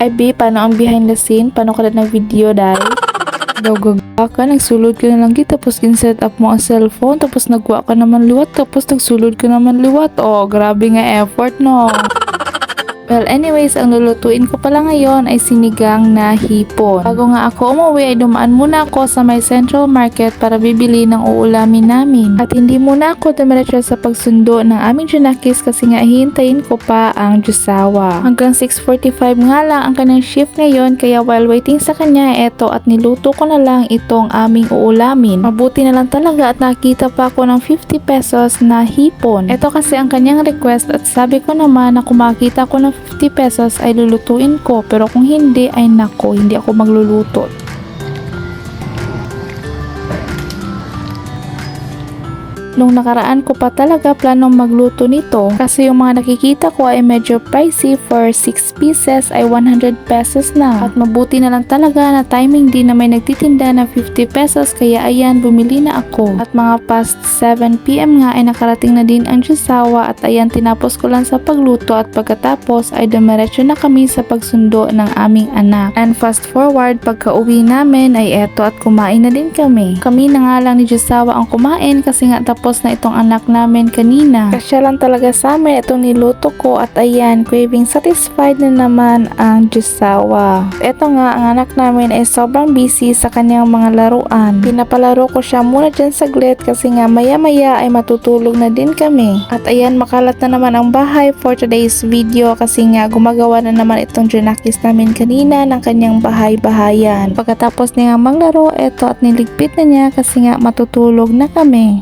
Ay be, paano ang behind the scene? Paano ka na video dahil? Gawgaga ka, nagsulod ka na lang kita, tapos ginset up mo ang cellphone, tapos nagwa ka naman liwat, tapos nagsulod ka naman liwat. Oh, grabe nga effort no. Well, anyways, ang lulutuin ko pala ngayon ay sinigang na hipon. Bago nga ako umuwi ay dumaan muna ako sa may Central Market para bibili ng uulamin namin. At hindi muna ako dumiretso sa pagsundo ng aming Junakis kasi nga hihintayin ko pa ang Jusawa. Hanggang 6:45 nga lang ang kanyang shift ngayon, kaya while waiting sa kanya, eto at niluto ko na lang itong aming uulamin. Mabuti na lang talaga at nakita pa ako ng 50 pesos na hipon. Eto kasi ang kanyang request at sabi ko naman na kung makita ko ng 50 pesos ay lulutuin ko, pero kung hindi ay nako, hindi ako magluluto. Nung nakaraan ko pa talaga planong magluto nito kasi yung mga nakikita ko ay medyo pricey, for 6 pieces ay 100 pesos na. At mabuti na lang talaga na timing din na may nagtitinda ng 50 pesos kaya ayan, bumili na ako. At mga past 7 PM nga ay nakarating na din ang Jusawa at ayan, tinapos ko lang sa pagluto at pagkatapos ay dumiretso na kami sa pagsundo ng aming anak. And fast forward, pagka uwi namin ay eto at kumain na din kami. Kami na nga lang ni Jusawa ang kumain kasi nga tapos na itong anak namin kanina. Kasya lang talaga sa amin itong niluto ko at ayan, craving satisfied na naman ang Jusawa. Ito nga, ang anak namin ay sobrang busy sa kanyang mga laruan. Pinapalaro ko siya muna dyan saglit kasi nga maya maya ay matutulog na din kami. At ayan, makalat na naman ang bahay for today's video kasi nga gumagawa na naman itong Junakis namin kanina ng kanyang bahay-bahayan. Pagkatapos niya maglaro, eto at niligpit na niya kasi nga matutulog na kami.